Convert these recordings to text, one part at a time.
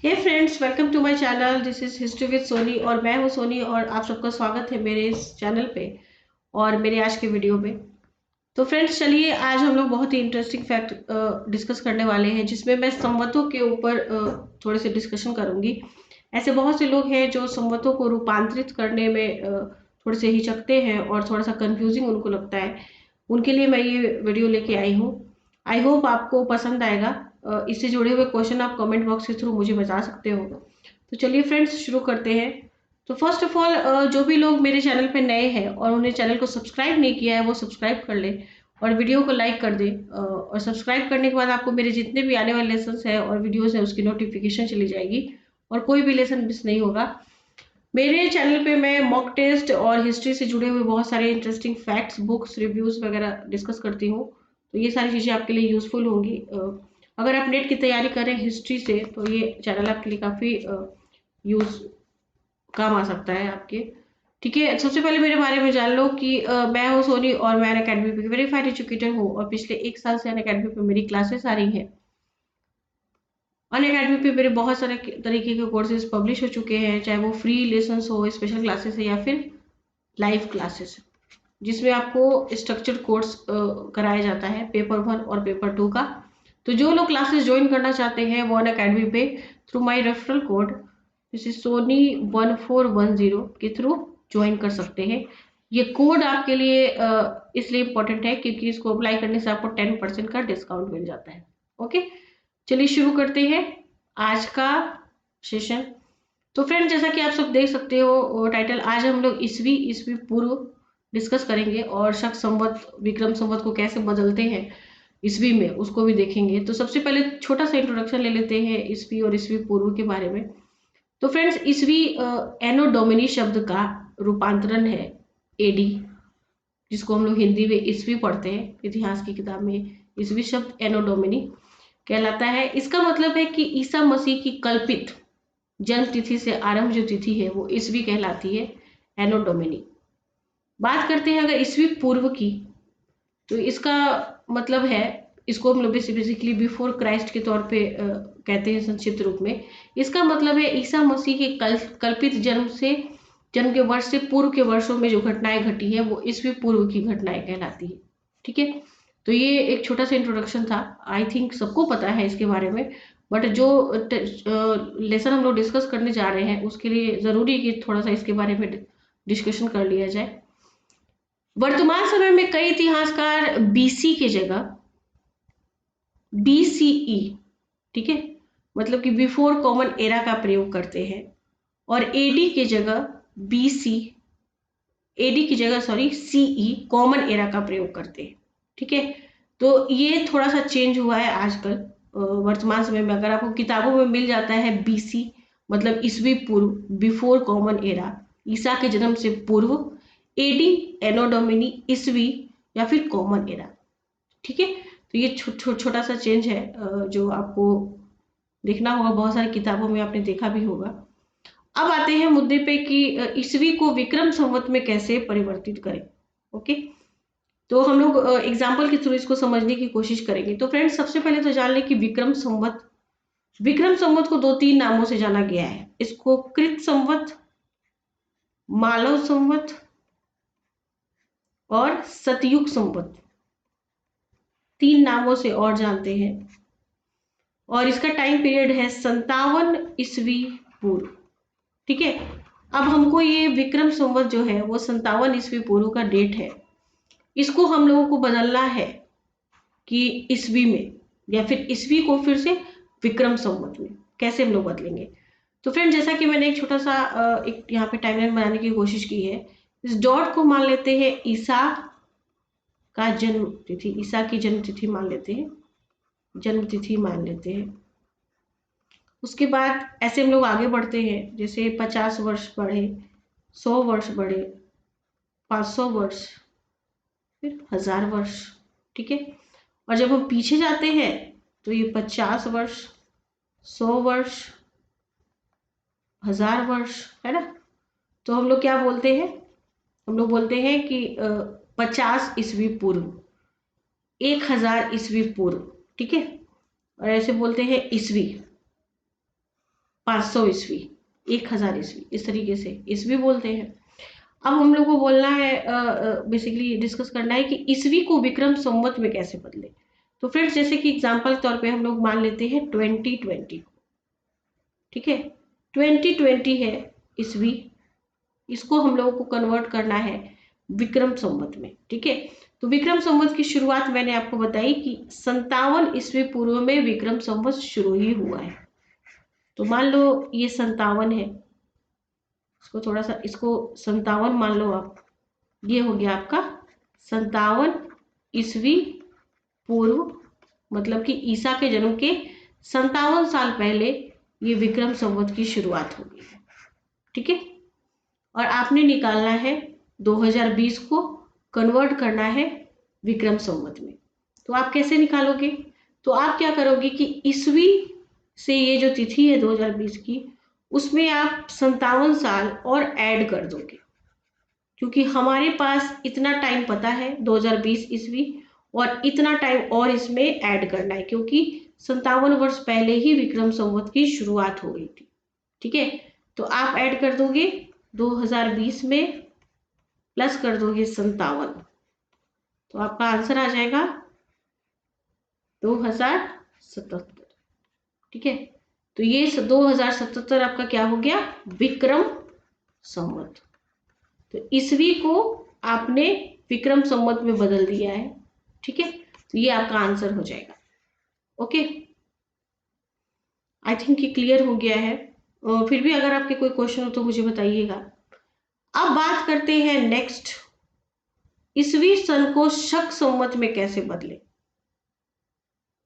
Hey friends, welcome to my channel. This is history with Soni और मैं हूं सोनी और आप सबका स्वागत है मेरे इस चैनल पे और मेरे आज के वीडियो में। तो फ्रेंड्स, चलिए आज हम लोग बहुत ही इंटरेस्टिंग फैक्ट डिस्कस करने वाले हैं जिसमें मैं संवतों के ऊपर थोड़े से डिस्कशन करूंगी। ऐसे बहुत से लोग हैं जो संवतों को रूपांतरित करने में थोड़े से हिचकते हैं और थोड़ा सा कंफ्यूजिंग उनको लगता है। उनके लिए मैं ये वीडियो लेके आई हूँ। आई होप आपको पसंद आएगा। इससे जुड़े हुए क्वेश्चन आप कमेंट बॉक्स के थ्रू मुझे बता सकते हो। तो चलिए फ्रेंड्स, शुरू करते हैं। तो फर्स्ट ऑफ ऑल, जो भी लोग मेरे चैनल पे नए हैं और उन्हें चैनल को सब्सक्राइब नहीं किया है वो सब्सक्राइब कर ले और वीडियो को लाइक कर दे। और सब्सक्राइब करने के बाद आपको मेरे जितने भी आने वाले लेसन है और वीडियोस है उसकी नोटिफिकेशन चली जाएगी और कोई भी लेसन मिस नहीं होगा। मेरे चैनल पे मैं मॉक टेस्ट और हिस्ट्री से जुड़े हुए बहुत सारे इंटरेस्टिंग फैक्ट्स, बुक्स, रिव्यूज वगैरह डिस्कस करती हूँ। तो ये सारी चीज़ें आपके लिए यूजफुल होंगी। अगर आप नेट की तैयारी करें हिस्ट्री से तो ये चैनल आपके लिए काफ़ी यूज काम आ सकता है आपके। ठीक है, सबसे पहले मेरे बारे में जान लो कि मैं हूँ सोनी और मैं अनअकैडमी पे वेरीफाइड एजुकेटर हूँ और पिछले 1 साल से अनअकैडमी पे मेरी क्लासेस आ रही हैं। अनअकैडमी पे मेरे बहुत सारे तरीके के कोर्सेज पब्लिश हो चुके हैं, चाहे वो फ्री लेसन्स हो, स्पेशल क्लासेस है या फिर लाइव क्लासेस, जिसमें आपको स्ट्रक्चर्ड कोर्स कराया जाता है पेपर 1 और पेपर 2 का। तो जो लोग क्लासेस ज्वाइन करना चाहते हैं वो अनअकैडमी पे थ्रू माय रेफरल कोड जैसे सोनी1410 के थ्रू ज्वाइन कर सकते हैं। ये कोड आपके लिए इसलिए इम्पोर्टेंट है क्योंकि इसको अप्लाई करने से आपको 10% का डिस्काउंट मिल जाता है। ओके, चलिए शुरू करते हैं आज का सेशन। तो फ्रेंड, जैसा कि आप सब देख सकते हो टाइटल, आज हम लोग ईसवी ईसवी पूर्व डिस्कस करेंगे और शक संवत विक्रम संवत को कैसे बदलते हैं ईसवी में उसको भी देखेंगे। तो सबसे पहले छोटा सा इंट्रोडक्शन ले लेते हैं ईसवी और ईसवी पूर्व के बारे में। तो फ्रेंड्स, ईसवी एनो डोमिनी शब्द का रूपांतरण है एडी, जिसको हम लोग हिंदी में ईसवी पढ़ते हैं इतिहास की किताब में। ईसवी शब्द एनो डोमिनी कहलाता है। इसका मतलब है कि ईसा मसीह की कल्पित जन्म तिथि से आरंभ जो तिथि है वो ईसवी कहलाती है, एनो डोमिनी। बात करते हैं अगर ईसवी पूर्व की, तो इसका मतलब है, इसको हम लोग बेसिकली बिफोर क्राइस्ट के तौर पे कहते हैं संक्षिप्त रूप में। इसका मतलब है ईसा मसीह के कल्पित जन्म के वर्ष से पूर्व के वर्षों में जो घटनाएं घटी है वो ईसवी पूर्व की घटनाएं कहलाती है। ठीक है, तो ये एक छोटा सा इंट्रोडक्शन था। आई थिंक सबको पता है इसके बारे में, बट जो लेसन हम लोग डिस्कस करने जा रहे हैं उसके लिए ज़रूरी है कि थोड़ा सा इसके बारे में डिस्कशन कर लिया जाए। वर्तमान समय में कई इतिहासकार बीसी की जगह बीसीई, ठीक है, मतलब कि बिफोर कॉमन एरा का प्रयोग करते हैं और एडी की जगह बीसी एडी की जगह सीई कॉमन एरा का प्रयोग करते हैं। ठीक है, तो ये थोड़ा सा चेंज हुआ है आजकल। वर्तमान समय में अगर आपको किताबों में मिल जाता है बीसी मतलब ईसवी पूर्व, बिफोर कॉमन एरा, ईसा के जन्म से पूर्व, एडी एनो डोमिनी ईसवी या फिर कॉमन एरा। ठीक है, तो ये छोटा सा चेंज है जो आपको देखना होगा, बहुत सारी किताबों में आपने देखा भी होगा। अब आते हैं मुद्दे पे कि ईसवी को विक्रम संवत में कैसे परिवर्तित करें। ओके, तो हम लोग एग्जाम्पल के थ्रू इसको समझने की कोशिश करेंगे। तो फ्रेंड्स, सबसे पहले तो जान लें कि विक्रम संवत को 2-3 नामों से जाना गया है। इसको कृत संवत, मालव संवत और सतयुग संवत, 3 नामों से और जानते हैं। और इसका टाइम पीरियड है 57 ईस्वी पूर्व। ठीक है, अब हमको ये विक्रम संवत जो है वो 57 ईस्वी पूर्व का डेट है। इसको हम लोगों को बदलना है कि ईस्वी में, या फिर ईस्वी को फिर से विक्रम संवत में कैसे हम लोग बदलेंगे। तो फ्रेंड, जैसा कि मैंने एक छोटा सा एक यहाँ पे टाइमलाइन बनाने की कोशिश की है। इस डॉट को मान लेते हैं ईसा का जन्म तिथि, ईसा की जन्म तिथि मान लेते हैं, जन्म तिथि मान लेते हैं। उसके बाद ऐसे हम लोग आगे बढ़ते हैं, जैसे 50 वर्ष बढ़े, 100 वर्ष बढ़े, 500 वर्ष, फिर 1000 वर्ष। ठीक है, और जब हम पीछे जाते हैं तो ये 50 वर्ष, 100 वर्ष, 1000 वर्ष, है ना। तो हम लोग क्या बोलते हैं, हम लोग बोलते हैं कि 50 ईस्वी पूर्व, 1000 ईस्वी पूर्व। ठीक है, और ऐसे बोलते हैं ईस्वी। 500 ईस्वी, 1000 ईस्वी, इस तरीके से ईस्वी बोलते हैं। अब हम लोग को बोलना है, बेसिकली डिस्कस करना है कि ईस्वी को विक्रम संवत में कैसे बदले। तो फ्रेंड्स, जैसे कि एग्जांपल के तौर पे हम लोग मान लेते हैं 2020 को, ठीक है। 2020 है ईस्वी, इसको हम लोगों को कन्वर्ट करना है विक्रम संवत में, ठीक है। तो विक्रम संवत की शुरुआत मैंने आपको बताई कि 57 ईस्वी पूर्व में विक्रम संवत शुरू ही हुआ है। तो मान लो ये 57 है, इसको थोड़ा सा, इसको 57 मान लो आप, ये हो गया आपका 57 ईस्वी पूर्व, मतलब कि ईसा के जन्म के 57 साल पहले ये विक्रम संवत की शुरुआत हो गई है, ठीक है। और आपने निकालना है 2020 को कन्वर्ट करना है विक्रम संवत में। तो आप कैसे निकालोगे? तो आप क्या करोगे कि ईस्वी से ये जो तिथि है 2020 की, उसमें आप 57 साल और ऐड कर दोगे, क्योंकि हमारे पास इतना टाइम पता है 2020 ईस्वी, और इतना टाइम और इसमें ऐड करना है, क्योंकि 57 वर्ष पहले ही विक्रम संवत की शुरुआत हो गई थी, ठीक है। तो आप ऐड कर दोगे 2020 में, प्लस कर दोगे 57, तो आपका आंसर आ जाएगा 2077, ठीक है। तो ये 2077 आपका क्या हो गया? विक्रम संवत। तो ईस्वी को आपने विक्रम संवत में बदल दिया है, ठीक है। तो ये आपका आंसर हो जाएगा। ओके, आई थिंक ये क्लियर हो गया है। फिर भी अगर आपके कोई क्वेश्चन हो तो मुझे बताइएगा। अब बात करते हैं नेक्स्ट, ईस्वी सन को शक संवत में कैसे बदले।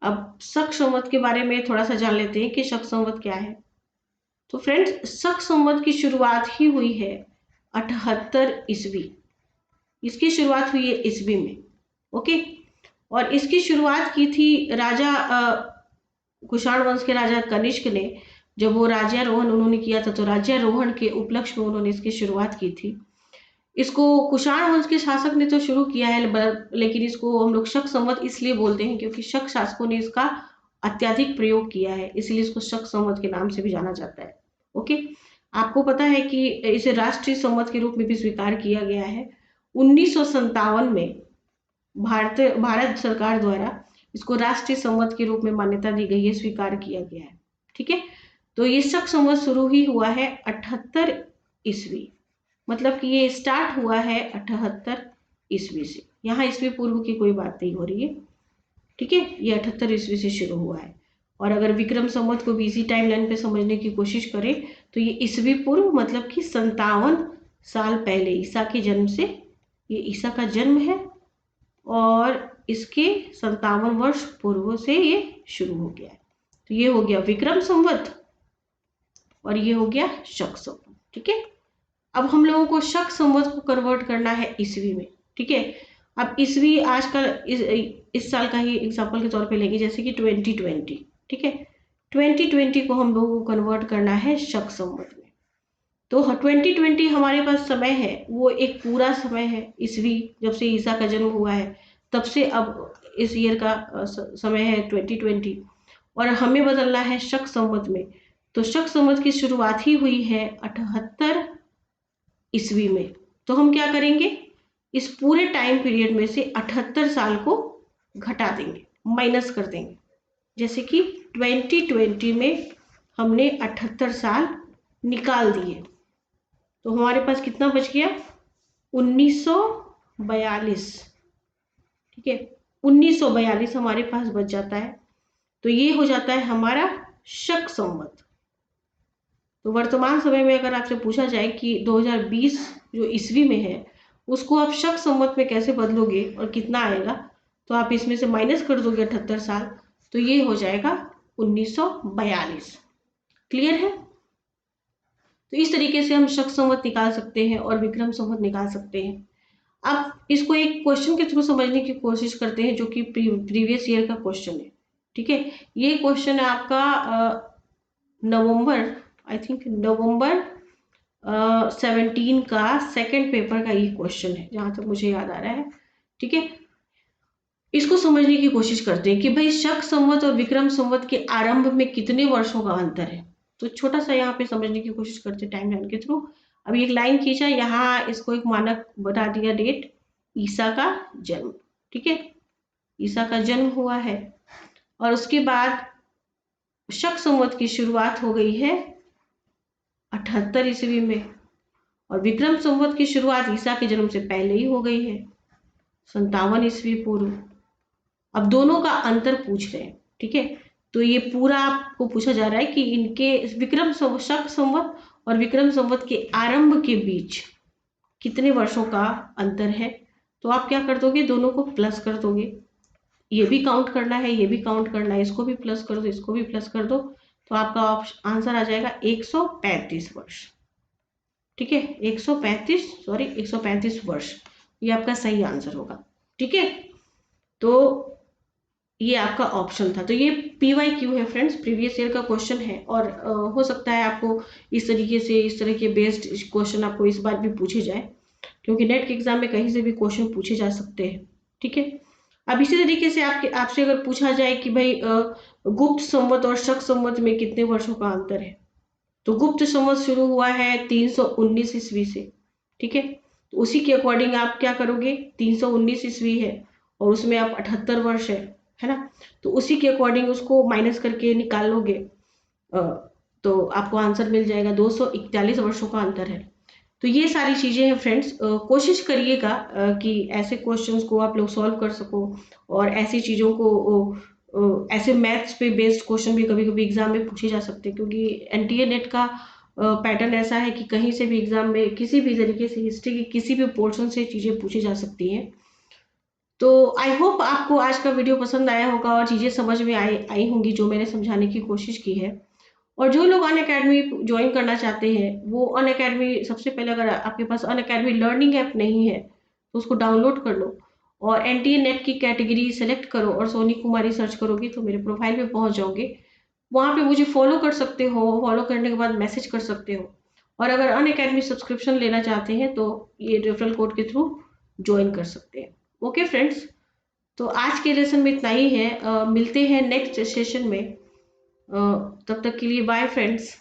अब शक संवत के बारे में थोड़ा सा जान लेते हैं कि शक संवत क्या है। तो फ्रेंड्स, शक संवत की शुरुआत ही हुई है 78 ईस्वी, इसकी शुरुआत हुई है ईस्वी में, ओके। और इसकी शुरुआत की थी राजा कुषाण वंश के राजा कनिष्क ने, जब वो राज्यारोहण उन्होंने किया था, तो राज्यारोहण के उपलक्ष्य में उन्होंने इसकी शुरुआत की थी। इसको कुषाण वंश के शासक ने तो शुरू किया है, लेकिन इसको हम लोग शक संवत इसलिए बोलते हैं क्योंकि शक शासकों ने इसका अत्यधिक प्रयोग किया है, इसलिए इसको शक संवत के नाम से भी जाना जाता है, ओके। आपको पता है कि इसे राष्ट्रीय संवत के रूप में भी स्वीकार किया गया है। 1957 में भारत सरकार द्वारा इसको राष्ट्रीय संवत के रूप में मान्यता दी गई है, स्वीकार किया गया है, ठीक है। तो ये शक संवत शुरू ही हुआ है 78 ईस्वी, मतलब कि ये स्टार्ट हुआ है 78 ईस्वी से, यहाँ ईस्वी पूर्व की कोई बात नहीं हो रही है, ठीक है। ये 78 ईस्वी से शुरू हुआ है। और अगर विक्रम संवत को भी इसी टाइम लाइन पे समझने की कोशिश करें तो ये ईस्वी पूर्व, मतलब कि 57 साल पहले ईसा के जन्म से, ये ईसा का जन्म है और इसके 57 वर्ष पूर्व से ये शुरू हो गया है। तो ये हो गया विक्रम संवत और ये हो गया शक संवत, ठीक है। अब हम लोगों को शक संवत को कन्वर्ट करना है ईस्वी में, ठीक है। अब ईस्वी आजकल इस साल का ही एग्जांपल के तौर पे लेंगे, जैसे कि 2020, ठीक है। 2020 को हम लोगों को कन्वर्ट करना है शक संवत में। तो 2020 हमारे पास समय है, वो एक पूरा समय है ईस्वी, जब से ईसा का जन्म हुआ है तब से अब इस ईयर का समय है 2020, और हमें बदलना है शक संवत में। तो शक संवत की शुरुआत ही हुई है 78 ईस्वी में। तो हम क्या करेंगे, इस पूरे टाइम पीरियड में से 78 साल को घटा देंगे, माइनस कर देंगे। जैसे कि 2020 में हमने 78 साल निकाल दिए, तो हमारे पास कितना बच गया? 1942, ठीक है। 1942 हमारे पास बच जाता है। तो ये हो जाता है हमारा शक संवत। तो वर्तमान समय में अगर आपसे पूछा जाए कि 2020 जो ईस्वी में है उसको आप शक संवत में कैसे बदलोगे और कितना आएगा, तो आप इसमें से माइनस कर दोगे 78 साल, तो ये हो जाएगा 1942। क्लियर है? तो इस तरीके से हम शक संवत निकाल सकते हैं और विक्रम संवत निकाल सकते हैं। अब इसको एक क्वेश्चन के थ्रू समझने की कोशिश करते हैं, जो कि प्रीवियस ईयर का क्वेश्चन है, ठीक है। ये क्वेश्चन है आपका नवंबर 17 का सेकंड पेपर का ये क्वेश्चन है, जहां तक मुझे याद आ रहा है, ठीक है। इसको समझने की कोशिश करते हैं कि भाई शक संवत और विक्रम संवत के आरंभ में कितने वर्षों का अंतर है। तो छोटा सा यहाँ पे समझने की कोशिश करते टाइम लाइन के थ्रू। अभी एक लाइन खींचा, यहाँ इसको एक मानक बता दिया डेट, ईसा का जन्म, ठीक है, ईसा का जन्म हुआ है। और उसके बाद शक संवत की शुरुआत हो गई है 78 ईस्वी में, और विक्रम संवत की शुरुआत ईसा के जन्म से पहले ही हो गई है 57 ईस्वी पूर्व। अब दोनों का अंतर पूछ रहे हैं, ठीक है। तो ये पूरा आपको पूछा जा रहा है कि इनके शक संवत और विक्रम संवत के आरंभ के बीच कितने वर्षों का अंतर है। तो आप क्या कर दोगे, दोनों को प्लस कर दोगे, ये भी काउंट करना है, ये भी काउंट करना है, इसको भी प्लस कर दो, इसको भी प्लस कर दो, तो आपका आंसर आ जाएगा 135 वर्ष, ठीक है। 135 वर्ष, ये आपका सही आंसर होगा, ठीक है। तो ये आपका ऑप्शन था। तो ये PYQ है फ्रेंड्स, प्रीवियस ईयर का क्वेश्चन है, और हो सकता है आपको इस तरीके से, इस तरह के बेस्ड क्वेश्चन आपको इस बार भी पूछे जाए, क्योंकि नेट के एग्जाम में कहीं से भी क्वेश्चन पूछे जा सकते हैं, ठीक है। अब इसी तरीके से आपसे अगर पूछा जाए कि भाई गुप्त संवत और शक संवत में कितने वर्षों का अंतर है, तो गुप्त संवत शुरू हुआ है 319 ईस्वी से, ठीक है। तो उसी के अकॉर्डिंग आप क्या करोगे, 319 ईस्वी है और उसमें आप 78 वर्ष है ना, तो उसी के अकॉर्डिंग उसको माइनस करके निकाल लोगे, तो आपको आंसर मिल जाएगा 241 वर्षों का अंतर है। तो ये सारी चीज़ें हैं फ्रेंड्स, कोशिश करिएगा कि ऐसे क्वेश्चंस को आप लोग सॉल्व कर सको, और ऐसी चीज़ों को ऐसे मैथ्स पे बेस्ड क्वेश्चन भी कभी कभी एग्जाम में पूछे जा सकते हैं, क्योंकि NTA नेट का पैटर्न ऐसा है कि कहीं से भी एग्जाम में किसी भी तरीके से हिस्ट्री के किसी भी पोर्शन से चीज़ें पूछी जा सकती हैं। तो आई होप आपको आज का वीडियो पसंद आया होगा और चीज़ें समझ में आई होंगी जो मैंने समझाने की कोशिश की है। और जो लोग अनअकैडमी ज्वाइन करना चाहते हैं, वो अनअकैडमी सबसे पहले, अगर आपके पास अनअकैडमी लर्निंग ऐप नहीं है तो उसको डाउनलोड कर लो, और NTA नेट की कैटेगरी सेलेक्ट करो और सोनी कुमारी सर्च करोगे तो मेरे प्रोफाइल पे पहुंच जाओगे। वहाँ पे मुझे फॉलो कर सकते हो, फॉलो करने के बाद मैसेज कर सकते हो। और अगर अनअकैडमी सब्सक्रिप्शन लेना चाहते हैं तो ये रेफरल कोड के थ्रू ज्वाइन कर सकते हैं। ओके फ्रेंड्स, तो आज के लेसन में इतना ही है, मिलते हैं नेक्स्ट सेशन में। तब तक के लिए बाय फ्रेंड्स।